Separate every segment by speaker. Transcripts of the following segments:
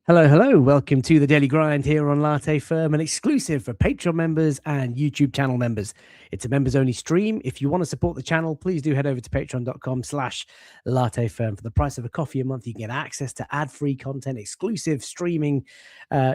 Speaker 1: Hello, hello. Welcome to the Daily Grind here on Latte Firm, an exclusive for Patreon members and YouTube channel members. It's a members-only stream. If you want to support the channel, please do head over to patreon.com/Latte Firm. For the price of a coffee a month, you can get access to ad-free content, exclusive streaming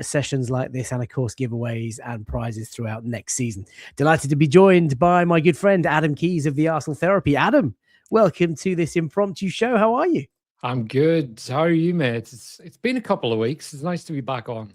Speaker 1: sessions like this, and of course, giveaways and prizes throughout next season. Delighted to be joined by my good friend, Adam Keys of the Arsenal Therapy. Adam, welcome to this impromptu show. How are you?
Speaker 2: I'm good. How are you, mate? It's been a couple of weeks. It's nice to be back on.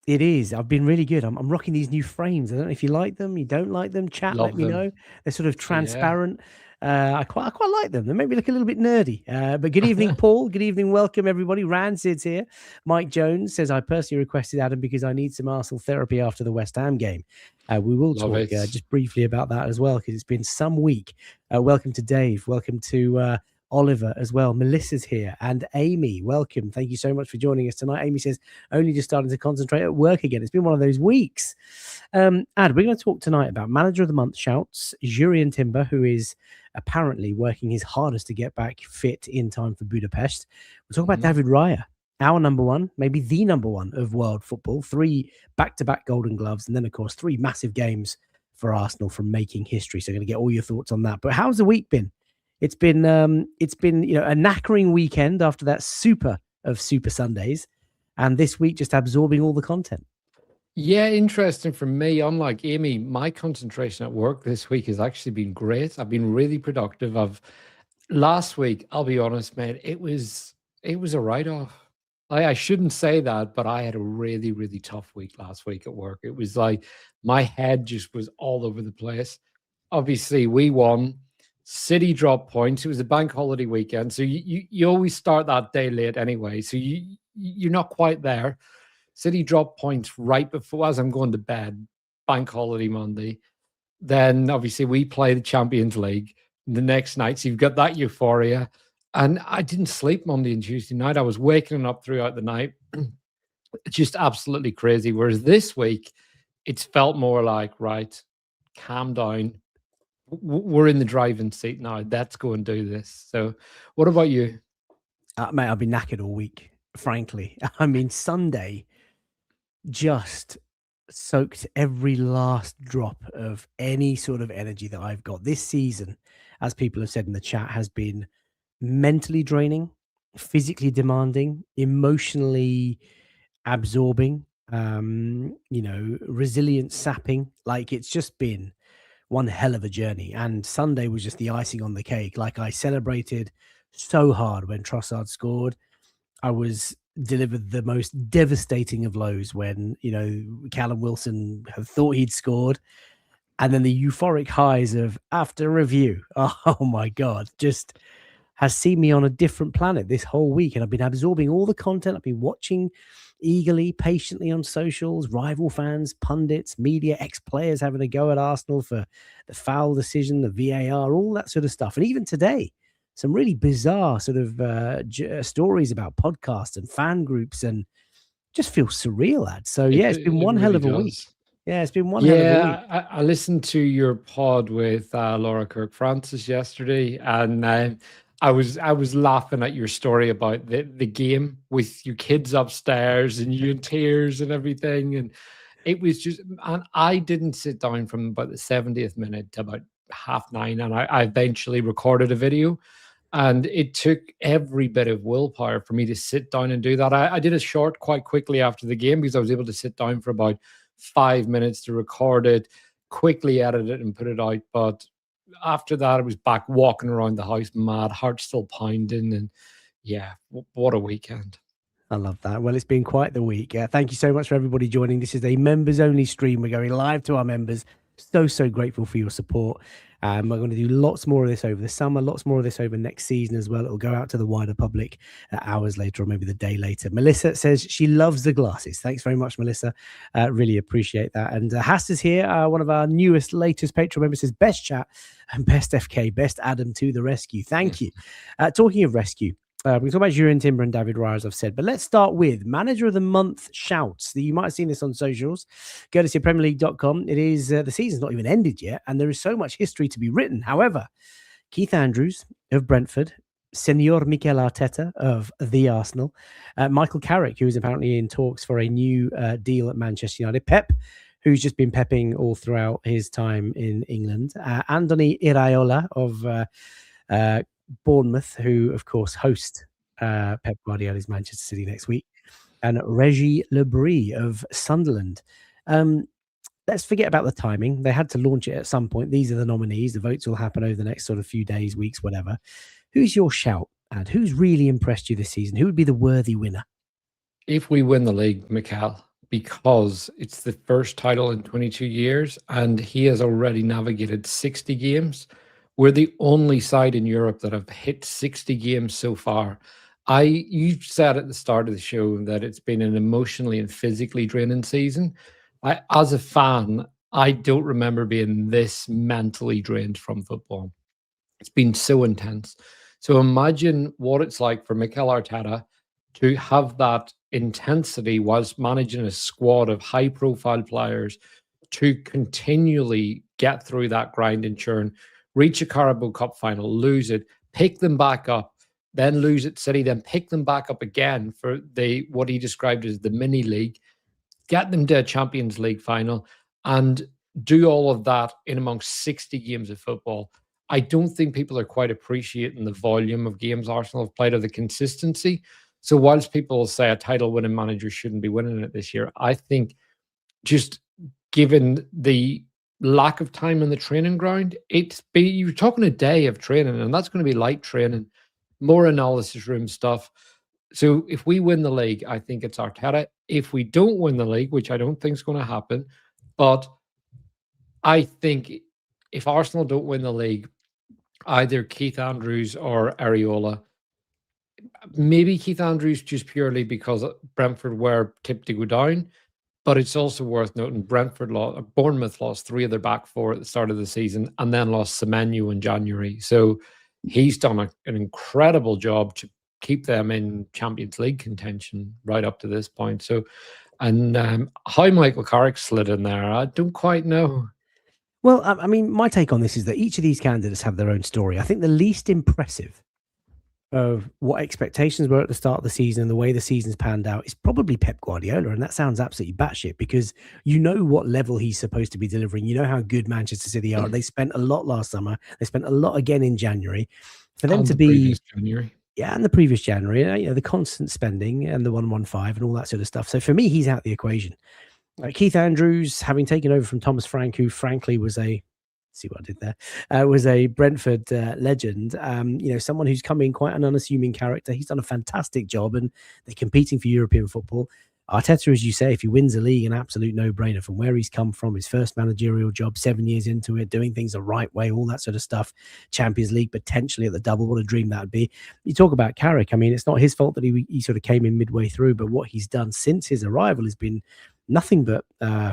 Speaker 1: It is. I've been really good. I'm rocking these new frames. I don't know if you like them. You don't like them. Chat,
Speaker 2: Love
Speaker 1: let me
Speaker 2: them.
Speaker 1: know. They're sort of transparent. I quite like them. They make me look a little bit nerdy. But good evening, Paul. Good evening. Welcome, everybody. Rancid's here. Mike Jones says, I personally requested Adam because I need some Arsenal therapy after the West Ham game. We will talk just briefly about that as well because it's been some week. Welcome to Dave. Welcome to Oliver as well. Melissa's here, and Amy, welcome. Thank you so much for joining us tonight. Amy says, only just starting to concentrate at work again. It's been one of those weeks. Ad, we're going to talk tonight about Manager of the Month shouts, Jurrien Timber, who is apparently working his hardest to get back fit in time for Budapest. We'll talk about David Raya, our number one, maybe the number one of world football, 3 back-to-back Golden Gloves, and then, of course, 3 massive games for Arsenal from making history. So I'm going to get all your thoughts on that. But how's the week been? It's been a knackering weekend after that super Sundays, and this week just absorbing all the content.
Speaker 2: Yeah, interesting for me. Unlike Amy, my concentration at work this week has actually been great. I've been really productive. Last week, I'll be honest, mate, it was a write-off. I shouldn't say that, but I had a really, really tough week last week at work. It was like my head just was all over the place. Obviously, we won. City dropped points. It was a bank holiday weekend, so you always start that day late anyway. So you're not quite there. City dropped points right before as I'm going to bed. Bank holiday Monday. Then obviously we play the Champions League the next night, so you've got that euphoria. And I didn't sleep Monday and Tuesday night. I was waking up throughout the night. It's just absolutely crazy. Whereas this week, it's felt more like, right, calm down. We're in the driving seat now. Let's go and do this. So what about you?
Speaker 1: Mate, I've been knackered all week, frankly. I mean, Sunday just soaked every last drop of any sort of energy that I've got. This season, as people have said in the chat, has been mentally draining, physically demanding, emotionally absorbing, resilience sapping. Like, it's just been one hell of a journey, and Sunday was just the icing on the cake. Like, I celebrated so hard when Trossard scored. I was delivered the most devastating of lows when, Callum Wilson had thought he'd scored, and then the euphoric highs of after review. Oh my God, just has seen me on a different planet this whole week, and I've been absorbing all the content. I've been watching eagerly, patiently on socials, rival fans, pundits, media, ex-players having a go at Arsenal for the foul decision, the VAR, all that sort of stuff. And even today, some really bizarre sort of stories about podcasts and fan groups, and just feels surreal, lad. So yeah, it's been one hell of a week. Yeah, it's been one hell of a week.
Speaker 2: Yeah, I listened to your pod with Laura Kirk-Francis yesterday, and I was laughing at your story about the game with your kids upstairs and you in tears and everything. And it was just, and I didn't sit down from about the 70th minute to about 9:30, and I eventually recorded a video. And it took every bit of willpower for me to sit down and do that. I did a short quite quickly after the game because I was able to sit down for about 5 minutes to record it, quickly edit it and put it out. But after that, I was back walking around the house, mad, heart still pounding. And yeah, what a weekend.
Speaker 1: I love that. Well, it's been quite the week. Thank you so much for everybody joining. This is a members-only stream. We're going live to our members. So grateful for your support. We're going to do lots more of this over the summer, lots more of this over next season as well. It'll go out to the wider public hours later or maybe the day later. Melissa says she loves the glasses. Thanks very much, Melissa. Really appreciate that. And Hass is here, one of our latest Patreon members, says best chat and best FK, best Adam to the rescue. Thank you. Talking of rescue, we can talk about Jurrien Timber and David Raya, as I've said, but let's start with Manager of the Month shouts. You might have seen this on socials. Go to premierleague.com. It is the season's not even ended yet, and there is so much history to be written. However, Keith Andrews of Brentford Senor Mikel Arteta of the Arsenal, Michael Carrick, who is apparently in talks for a new deal at Manchester United, Pep, who's just been pepping all throughout his time in England, Andoni Iraola of Bournemouth, who, of course, host Pep Guardiola's Manchester City next week, and Régis Le Bris of Sunderland. Let's forget about the timing. They had to launch it at some point. These are the nominees. The votes will happen over the next sort of few days, weeks, whatever. Who's your shout, and who's really impressed you this season? Who would be the worthy winner?
Speaker 2: If we win the league, Mikel, because it's the first title in 22 years and he has already navigated 60 games. We're the only side in Europe that have hit 60 games so far. You said at the start of the show that it's been an emotionally and physically draining season. As a fan, I don't remember being this mentally drained from football. It's been so intense. So imagine what it's like for Mikel Arteta to have that intensity whilst managing a squad of high-profile players to continually get through that grind and churn, reach a Carabao Cup final, lose it, pick them back up, then lose at City, then pick them back up again for what he described as the mini league, get them to a Champions League final, and do all of that in amongst 60 games of football. I don't think people are quite appreciating the volume of games Arsenal have played or the consistency. So whilst people say a title-winning manager shouldn't be winning it this year, I think just given the lack of time on the training ground, you're talking a day of training, and that's going to be light training, more analysis room stuff. So if we win the league, I think it's Arteta. If we don't win the league, which I don't think is going to happen, but I think if Arsenal don't win the league, either Keith Andrews or Areola, maybe Keith Andrews just purely because Brentford were tipped to go down, but it's also worth noting Bournemouth lost 3 of their back 4 at the start of the season and then lost Semenyo in January. So he's done an incredible job to keep them in Champions League contention right up to this point. So, and how Michael Carrick slid in there, I don't quite know.
Speaker 1: Well, I mean, my take on this is that each of these candidates have their own story. I think the least impressive of what expectations were at the start of the season and the way the season's panned out is probably Pep Guardiola. And that sounds absolutely batshit because you know what level he's supposed to be delivering. You know how good Manchester City are. They spent a lot last summer. They spent a lot again in January. For them to be...
Speaker 2: January.
Speaker 1: Yeah, and the previous January, the constant spending and the 115 and all that sort of stuff. So for me, he's out the equation. Keith Andrews, having taken over from Thomas Frank, who frankly was see what I did there, was a Brentford legend, someone who's come in quite an unassuming character. He's done a fantastic job and they're competing for European football. Arteta, as you say, if he wins the league, an absolute no-brainer from where he's come from, his first managerial job, 7 years into it, doing things the right way, all that sort of stuff. Champions League potentially at the double, what a dream that would be. You talk about Carrick, I mean, it's not his fault that he sort of came in midway through, but what he's done since his arrival has been nothing but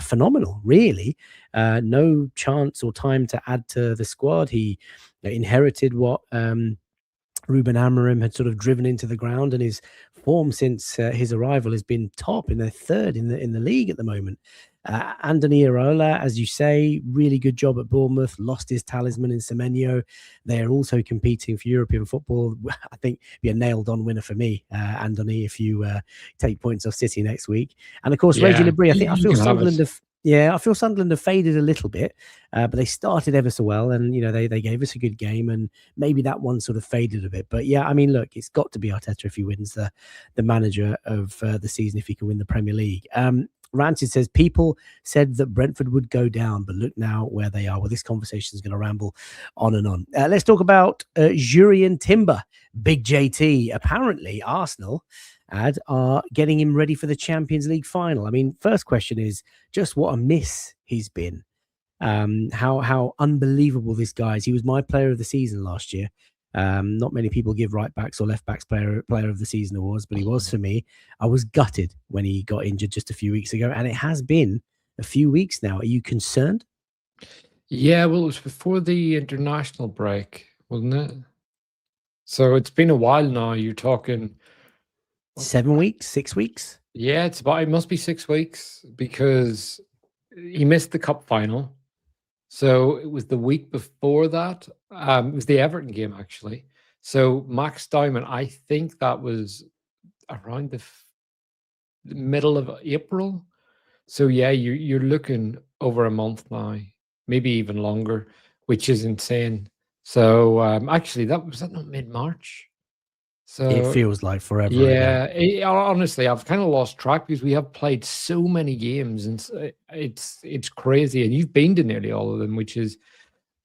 Speaker 1: phenomenal, really. No chance or time to add to the squad. He inherited what Ruben Amorim had sort of driven into the ground, and his form since his arrival has been top, in the third in the league at the moment. Andoni Iraola, as you say, really good job at Bournemouth, lost his talisman in Semenyo. They're also competing for European football. I think be a nailed-on winner for me, Andoni, if you take points off City next week. And of course, Régis Le Bris, I feel Sunderland I feel Sunderland have faded a little bit, but they started ever so well, and they gave us a good game, and maybe that one sort of faded a bit. But yeah, I mean, look, it's got to be Arteta if he wins the manager of the season, if he can win the Premier League. Rancid says people said that Brentford would go down, but look now where they are. Well, this conversation is going to ramble on and on. Let's talk about Jurrien Timber, Big JT. Apparently, Arsenal are getting him ready for the Champions League final. I mean, first question is just what a miss he's been. How unbelievable this guy is. He was my player of the season last year. Not many people give right backs or left backs player of the season awards, but he was for me. I was gutted when he got injured just a few weeks ago, and it has been a few weeks now. Are you concerned?
Speaker 2: Yeah, well, it was before the international break, wasn't it? So it's been a while now. You're talking
Speaker 1: 7 weeks, 6 weeks?
Speaker 2: Yeah, it must be 6 weeks because he missed the cup final. So it was the week before that. It was the Everton game, actually. So Max Diamond, I think that was around the middle of April. So yeah, you're looking over a month now, maybe even longer, which is insane. So actually, that was that not mid-March.
Speaker 1: It
Speaker 2: So
Speaker 1: feels like forever ago.
Speaker 2: yeah, honestly, I've kind of lost track because we have played so many games, and it's crazy. And you've been to nearly all of them, which is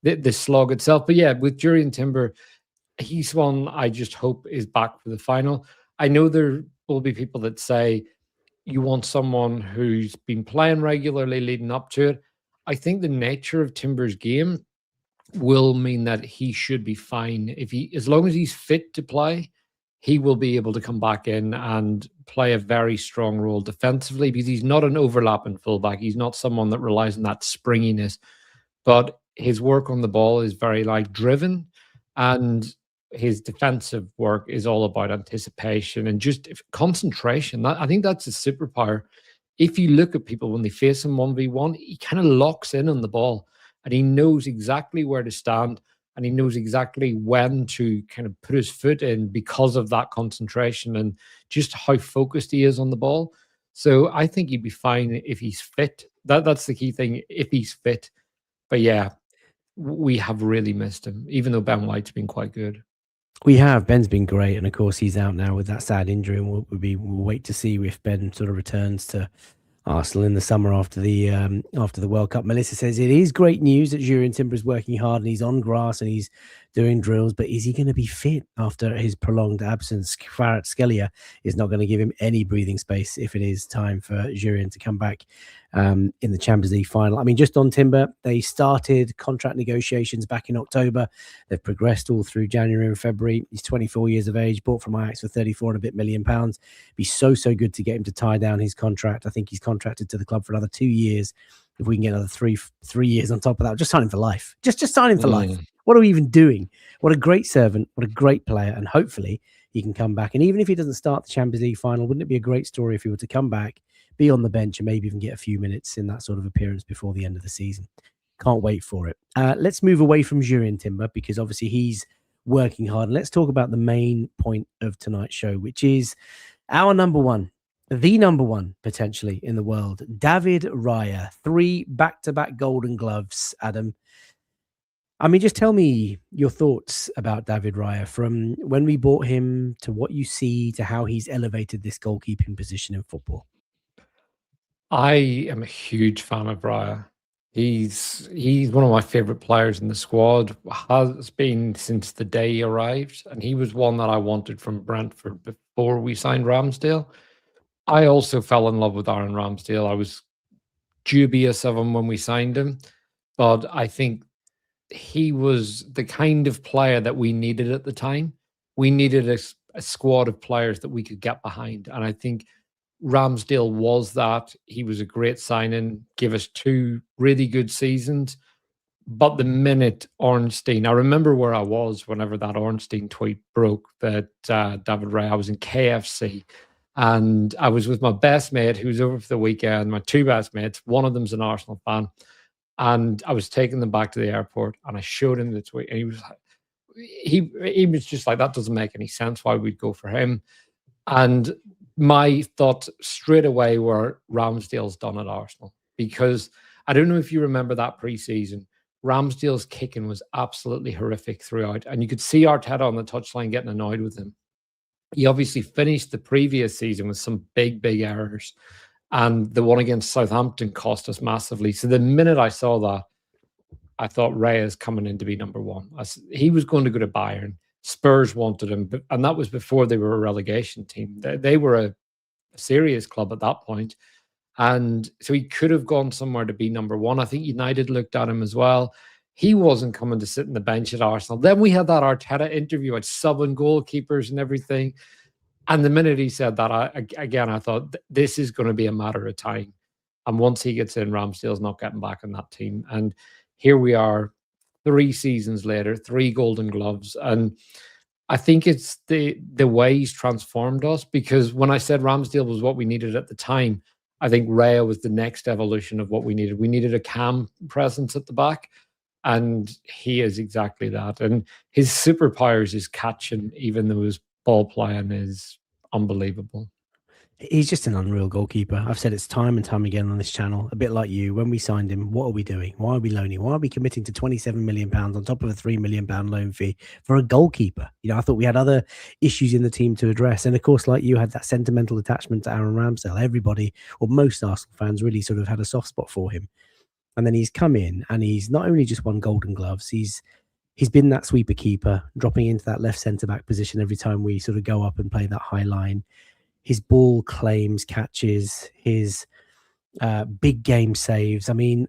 Speaker 2: the slog itself. But yeah, with Jurrien Timber, he's one I just hope is back for the final. I know there will be people that say you want someone who's been playing regularly leading up to it. I think the nature of Timber's game will mean that he should be fine. If he, as long as he's fit to play, he will be able to come back in and play a very strong role defensively because he's not an overlapping fullback. He's not someone that relies on that springiness, but his work on the ball is very like driven, and his defensive work is all about anticipation and just concentration. I think that's a superpower. If you look at people when they face him 1v1, he kind of locks in on the ball and he knows exactly where to stand and he knows exactly when to kind of put his foot in because of that concentration and just how focused he is on the ball. So I think he'd be fine if he's fit. That's the key thing, if he's fit. But yeah, we have really missed him, even though Ben White's been quite good.
Speaker 1: We have. Ben's been great, and of course he's out now with that sad injury, and we'll wait to see if Ben sort of returns to Arsenal in the summer after the World Cup. Melissa says it is great news that Jurrien Timber is working hard and he's on grass and he's doing drills, but is he going to be fit after his prolonged absence? Kvaratskhelia is not going to give him any breathing space if it is time for Jurrien to come back in the Champions League final. I mean, just on Timber, they started contract negotiations back in October. They've progressed all through January and February. He's 24 years of age, bought from Ajax for 34 and a bit million pounds. Be so good to get him to tie down his contract. I think he's contracted to the club for another 2 years. If we can get another three years on top of that, just sign him for life. Just sign him for life. What are we even doing? What a great servant. What a great player. And hopefully he can come back. And even if he doesn't start the Champions League final, wouldn't it be a great story if he were to come back, be on the bench, and maybe even get a few minutes in that sort of appearance before the end of the season? Can't wait for it. Let's move away from Jurrien Timber because obviously he's working hard. And let's talk about the main point of tonight's show, which is our number one, the number one potentially in the world, David Raya. 3 back-to-back Golden Gloves, Adam. I mean, just tell me your thoughts about David Raya from when we bought him to what you see to how he's elevated this goalkeeping position in football.
Speaker 2: I am a huge fan of Raya. He's one of my favorite players in the squad, has been since the day he arrived, and he was one that I wanted from Brentford before we signed Ramsdale. I also fell in love with Aaron Ramsdale. I was dubious of him when we signed him, but I think he was the kind of player that we needed at the time. We needed a squad of players that we could get behind, and I think Ramsdale was that. He was a great signing, gave us 2 really good seasons. But the minute Ornstein, I remember where I was whenever that Ornstein tweet broke that David Raya, I was in KFC and I was with my best mate who was over for the weekend, my 2 best mates. One of them's an Arsenal fan. And I was taking them back to the airport and I showed him the tweet and he was like, he was just like, that doesn't make any sense why we'd go for him. And my thoughts straight away were Ramsdale's done at Arsenal, because I don't know if you remember that pre-season. Ramsdale's kicking was absolutely horrific throughout, and you could see Arteta on the touchline getting annoyed with him. He obviously finished the previous season with some big errors, and the one against Southampton cost us massively. So the minute I saw that, I thought Raya's coming in to be number one. He was going to go to Bayern. Spurs wanted him, and that was before they were a relegation team. They were a serious club at that point. And so he could have gone somewhere to be number one. I think United looked at him as well. He wasn't coming to sit in the bench at Arsenal. Then we had that Arteta interview at subbing goalkeepers and everything. And the minute he said that, I thought this is going to be a matter of time. And once he gets in, Ramsdale's not getting back in that team. And here we are, 3 seasons later, 3 Golden Gloves. And I think it's the way he's transformed us, because when I said Ramsdale was what we needed at the time, I think Raya was the next evolution of what we needed. We needed a calm presence at the back. And he is exactly that. And his superpowers is catching, even though his ball playing is unbelievable.
Speaker 1: He's just an unreal goalkeeper. I've said it's time and time again on this channel, a bit like you. When we signed him, what are we doing? Why are we loaning? Why are we committing to £27 million on top of a £3 million loan fee for a goalkeeper? I thought we had other issues in the team to address. And of course, like you, had that sentimental attachment to Aaron Ramsdale. Everybody, or most Arsenal fans, really sort of had a soft spot for him. And then he's come in and he's not only just won Golden Gloves, he's been that sweeper keeper, dropping into that left centre back position every time we sort of go up and play that high line. His ball claims, catches, his big game saves. I mean,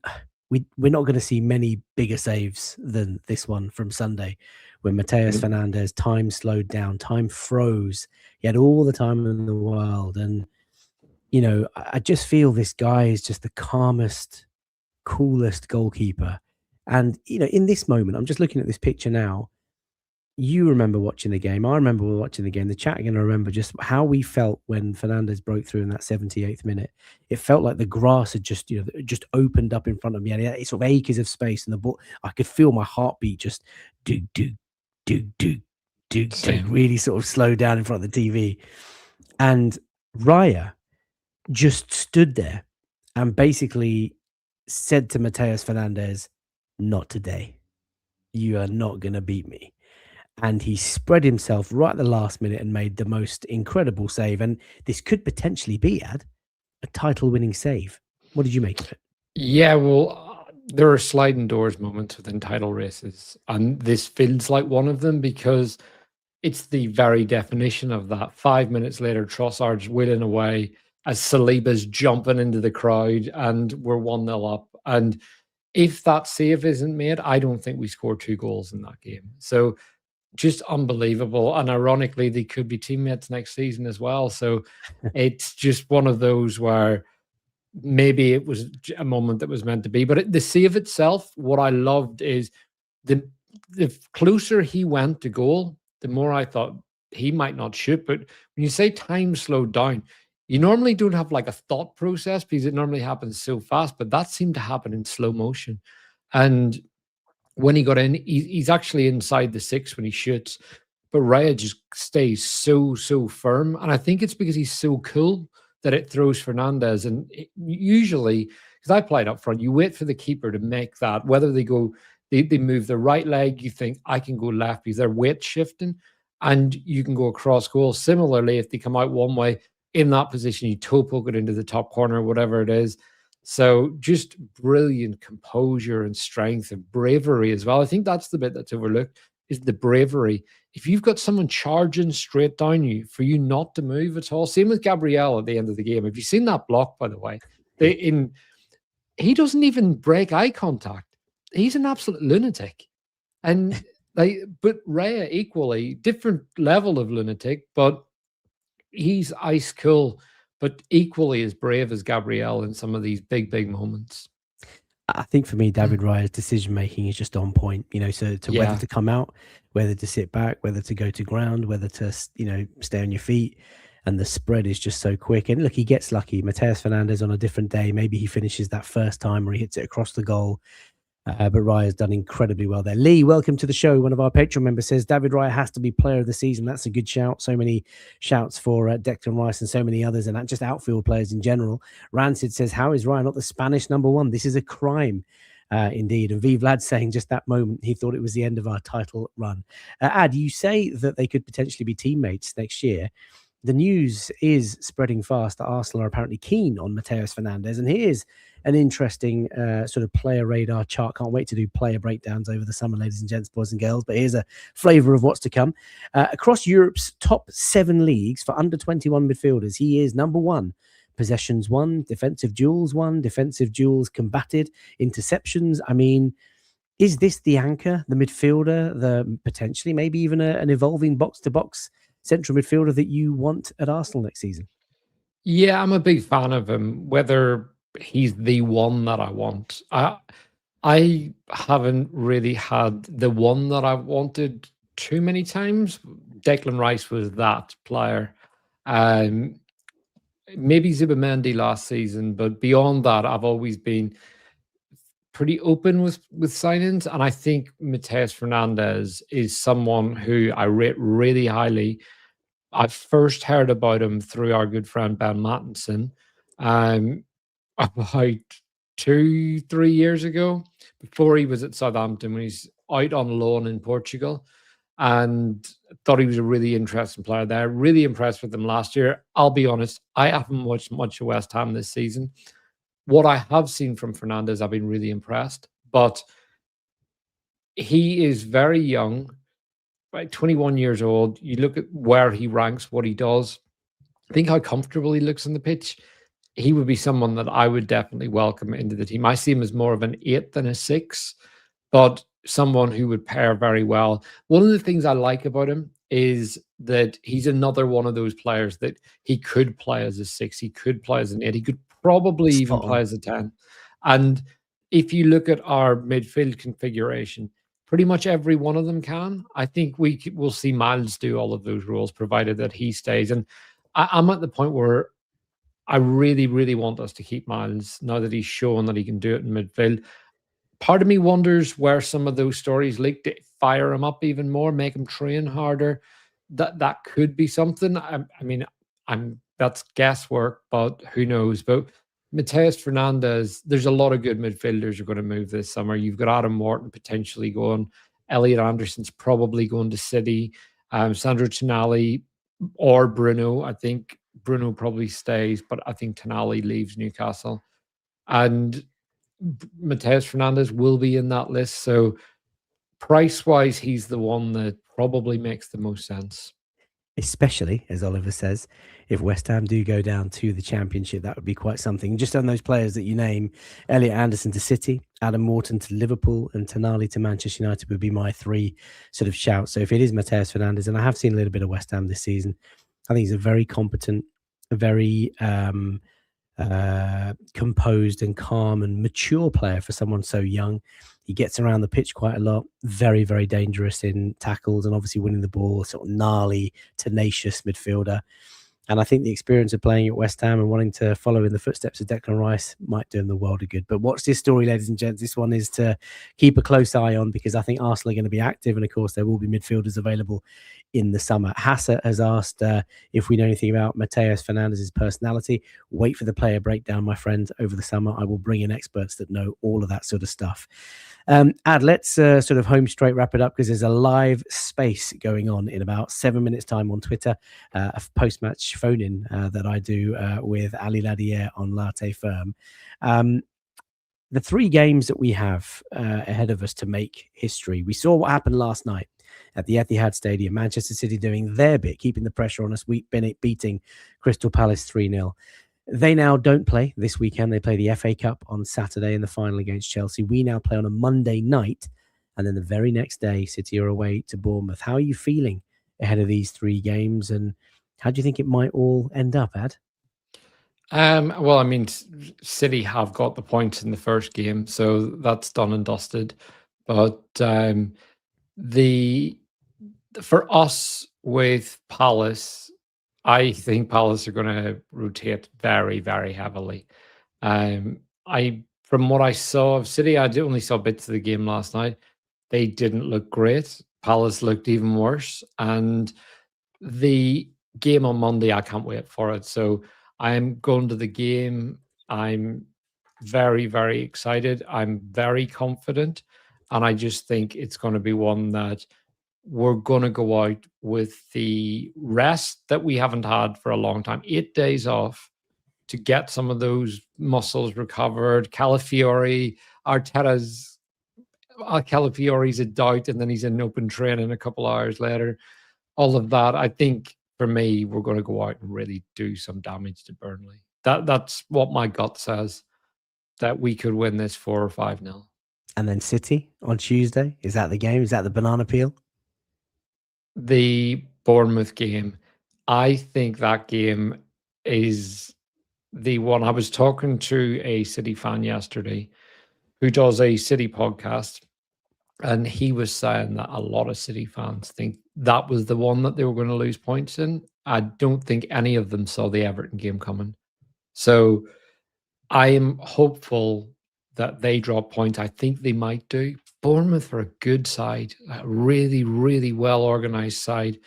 Speaker 1: we're not going to see many bigger saves than this one from Sunday, when Mateus Fernandes, time slowed down, time froze. He had all the time in the world. And, I just feel this guy is just the calmest, coolest goalkeeper. And, in this moment, I'm just looking at this picture now. You remember watching the game. I remember watching the game. The chat are going to remember just how we felt when Fernandes broke through in that 78th minute. It felt like the grass had just opened up in front of me, and it sort of acres of space. And the ball, I could feel my heartbeat just do, really sort of slow down in front of the TV. And Raya just stood there and basically said to Mateus Fernandes, "Not today. You are not going to beat me." And he spread himself right at the last minute and made the most incredible save. And this could potentially be, a title-winning save. What did you make of it?
Speaker 2: Yeah, well, there are sliding doors moments within title races, and this feels like one of them, because it's the very definition of that. 5 minutes later, Trossard's wheeling away as Saliba's jumping into the crowd, and we're 1-0 up. And if that save isn't made, I don't think we score 2 goals in that game. So just unbelievable. And ironically, they could be teammates next season as well. So it's just one of those where maybe it was a moment that was meant to be. But the save itself, what I loved is the closer he went to goal, the more I thought he might not shoot. But when you say time slowed down, you normally don't have like a thought process, because it normally happens so fast. But that seemed to happen in slow motion. And when he got in, he's actually inside the 6 when he shoots, but Raya just stays so firm. And I think it's because he's so cool that it throws Fernandes. And usually, because I played up front, you wait for the keeper to make that, whether they move their right leg, you think, I can go left, because they're weight shifting, and you can go across goal. Similarly, if they come out one way, in that position, you toe poke it into the top corner, whatever it is. So just brilliant composure and strength and bravery as well. I think that's the bit that's overlooked, is the bravery. If you've got someone charging straight down you, for you not to move at all. Same with Gabriel at the end of the game. Have you seen that block, by the way? He doesn't even break eye contact. He's an absolute lunatic. And but Raya equally, different level of lunatic, but he's ice cool, but equally as brave as Gabriel in some of these big moments.
Speaker 1: I think for me, David Raya's decision making is just on point. So whether to come out, whether to sit back, whether to go to ground, whether to stay on your feet, and the spread is just so quick. And look, he gets lucky. Mateus Fernandes on a different day, maybe he finishes that first time or he hits it across the goal. But Raya's done incredibly well there. Lee, welcome to the show. One of our Patreon members says David Raya has to be player of the season. That's a good shout. So many shouts for Declan Rice and so many others, and just outfield players in general. Rancid says, how is Raya not the Spanish #1? This is a crime. Indeed. And V Vlad saying just that moment he thought it was the end of our title run. Ad, you say that they could potentially be teammates next year. The news is spreading fast that Arsenal are apparently keen on Mateus Fernandes. And here's an interesting sort of player radar chart. Can't wait to do player breakdowns over the summer, ladies and gents, boys and girls. But here's a flavour of what's to come. Across Europe's top 7 leagues for under 21 midfielders, he is #1. Possessions 1, defensive duels 1, defensive duels combated, interceptions. I mean, is this the anchor, the midfielder, the potentially maybe even an evolving box-to-box central midfielder that you want at Arsenal next season?
Speaker 2: Yeah, I'm a big fan of him. Whether he's the one that I want, I haven't really had the one that I wanted too many times. Declan Rice was that player. Maybe Zubimendi last season, but beyond that, I've always been pretty open with signings, and I think Mateus Fernandes is someone who I rate really highly. I first heard about him through our good friend Ben Mattinson, um, about 2-3 years ago, before he was at Southampton, when he's out on loan in Portugal, and thought he was a really interesting player there. Really impressed with him last year. I'll be honest, I haven't watched much of West Ham this season. What I have seen from Fernandes, I've been really impressed, but he is very young, right? 21 years old. You look at where he ranks, what he does, I think how comfortable he looks on the pitch. He would be someone that I would definitely welcome into the team. I see him as more of an 8 than a 6, but someone who would pair very well. One of the things I like about him is that he's another one of those players that he could play as a 6, he could play as an 8, he could probably even
Speaker 1: Spot
Speaker 2: play
Speaker 1: on.
Speaker 2: as a 10. And if you look at our midfield configuration, pretty much every one of them can. I think we'll see Miles do all of those roles, provided that he stays. And I'm at the point where I really, really want us to keep Miles now that he's shown that he can do it in midfield. Part of me wonders where some of those stories leak to fire him up even more, make him train harder. That could be something. I mean, that's guesswork, but who knows? But Mateus Fernandes, there's a lot of good midfielders who are going to move this summer. You've got Adam Morton potentially going. Elliot Anderson's probably going to City. Sandro Tonali or Bruno. I think Bruno probably stays, but I think Tonali leaves Newcastle. And Mateus Fernandes will be in that list. So price-wise, he's the one that probably makes the most sense.
Speaker 1: Especially, as Oliver says, if West Ham do go down to the Championship, that would be quite something. Just on those players that you name, Elliot Anderson to City, Adam Morton to Liverpool, and Tonali to Manchester United would be my 3 sort of shouts. So if it is Mateus Fernandes, and I have seen a little bit of West Ham this season, I think he's a very competent, very composed and calm and mature player for someone so young. He gets around the pitch quite a lot, very, very dangerous in tackles and obviously winning the ball, sort of gnarly, tenacious midfielder. And I think the experience of playing at West Ham and wanting to follow in the footsteps of Declan Rice might do him the world of good. But watch this story, ladies and gents. This one is to keep a close eye on, because I think Arsenal are going to be active. And of course, there will be midfielders available in the summer. Hassett has asked if we know anything about Mateus Fernandes' personality. Wait for the player breakdown, my friend, over the summer. I will bring in experts that know all of that sort of stuff. Ad, let's sort of home straight wrap it up, because there's a live space going on in about 7 minutes time on Twitter, a post-match phone-in that I do with Ali Ladier on Latte Firm. The 3 games that we have ahead of us to make history. We saw what happened last night at the Etihad Stadium. Manchester City doing their bit, keeping the pressure on us, beating Crystal Palace 3-0. They now don't play this weekend. They play the FA Cup on Saturday in the final against Chelsea. We now play on a Monday night, and then the very next day, City are away to Bournemouth. How are you feeling ahead of these 3 games, and how do you think it might all end up, Ad?
Speaker 2: Well, I mean, City have got the points in the first game, so that's done and dusted. But for us with Palace, I think Palace are going to rotate very, very heavily. From what I saw of City, I only saw bits of the game last night. They didn't look great. Palace looked even worse. And the game on Monday, I can't wait for it. So I'm going to the game. I'm very, very excited. I'm very confident. And I just think it's going to be one that we're going to go out with the rest that we haven't had for a long time. 8 days off to get some of those muscles recovered. Calafiori, Calafiore's a doubt, and then he's in open training a couple hours later. All of that, I think, for me, we're going to go out and really do some damage to Burnley. That's what my gut says, that we could win this 4 or 5-0.
Speaker 1: And then City on Tuesday. Is that the game? Is that the banana peel?
Speaker 2: The Bournemouth game, I think that game is the one. I was talking to a City fan yesterday who does a City podcast, and he was saying that a lot of City fans think that was the one that they were going to lose points in. I don't think any of them saw the Everton game coming. So I am hopeful. that they drop points. I think they might do. Bournemouth are a good side, a really, really well organised side.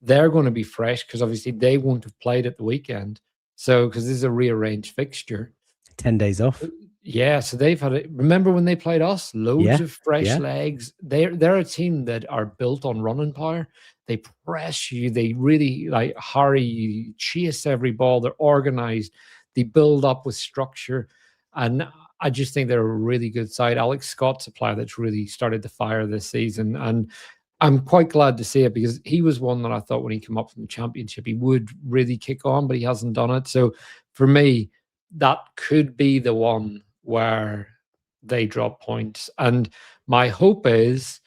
Speaker 2: They're going to be fresh because obviously they won't have played at the weekend. So, because this is a rearranged fixture.
Speaker 1: 10 days off.
Speaker 2: Yeah, so they've had it. Remember when they played us? Loads
Speaker 1: Yeah,
Speaker 2: of fresh
Speaker 1: yeah.
Speaker 2: legs. They're a team that are built on running power. They press you. They really like hurry you, chase every ball. They're organized. They build up with structure, and I just think they're a really good side. Alex Scott's a player that's really started to fire this season, and I'm quite glad to see it because he was one that I thought when he came up from the Championship he would really kick on, but he hasn't done it. So for me, that could be the one where they drop points. And my hope is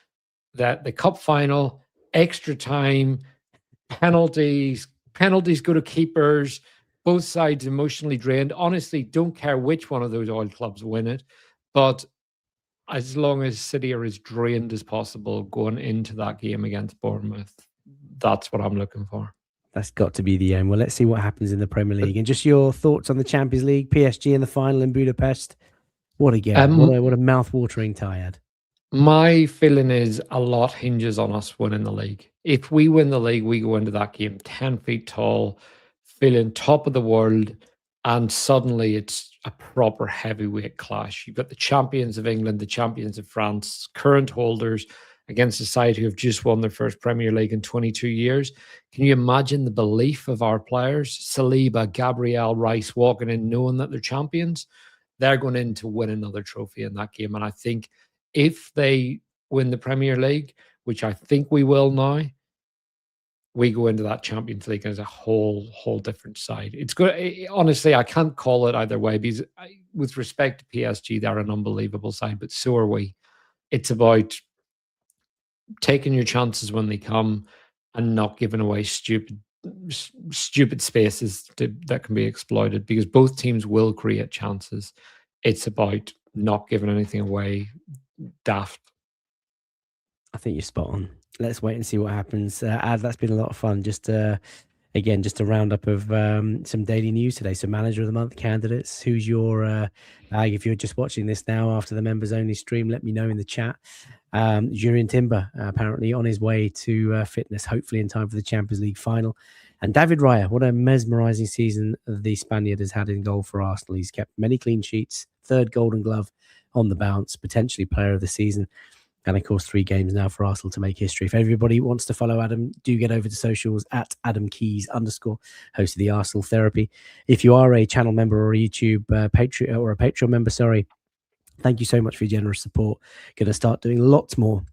Speaker 2: that the cup final, extra time, penalties go to keepers, both sides emotionally drained. Honestly, don't care which one of those oil clubs win it. But as long as City are as drained as possible going into that game against Bournemouth, that's what I'm looking for.
Speaker 1: That's got to be the aim. Well, let's see what happens in the Premier League. And just your thoughts on the Champions League, PSG in the final in Budapest. What a game. What a mouth-watering tie-ad.
Speaker 2: My feeling is a lot hinges on us winning the league. If we win the league, we go into that game 10 feet tall, feeling top of the world, and suddenly it's a proper heavyweight clash. You've got the champions of England, the champions of France, current holders against a side who have just won their first Premier League in 22 years. Can you imagine the belief of our players? Saliba, Gabriel, Rice walking in knowing that they're champions. They're going in to win another trophy in that game. And I think if they win the Premier League, which I think we will now, we go into that Champions League as a whole different side. It's good. Honestly, I can't call it either way because with respect to PSG, they're an unbelievable side, but so are we. It's about taking your chances when they come and not giving away stupid spaces that can be exploited because both teams will create chances. It's about not giving anything away daft.
Speaker 1: I think you're spot on. Let's wait and see what happens. Ad, that's been a lot of fun. Just again, just a roundup of some daily news today. So, Manager of the Month candidates. Who's your? If you're just watching this now after the members only stream, let me know in the chat. Jurrien Timber apparently on his way to fitness, hopefully in time for the Champions League final. And David Raya, what a mesmerising season the Spaniard has had in goal for Arsenal. He's kept many clean sheets, third Golden Glove on the bounce, potentially Player of the Season. And of course, 3 games now for Arsenal to make history. If everybody wants to follow Adam, do get over to socials at @AdamKeys_, host of the Arsenal Therapy. If you are a channel member or a YouTube Patreon or a Patreon member, thank you so much for your generous support. Going to start doing lots more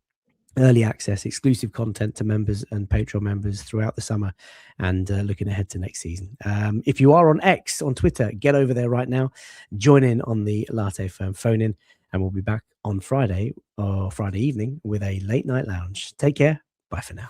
Speaker 1: early access, exclusive content to members and Patreon members throughout the summer and looking ahead to next season. If you are on X, on Twitter, get over there right now. Join in on the Latte Firm phone-in. And we'll be back on Friday evening with a late night lounge. Take care. Bye for now.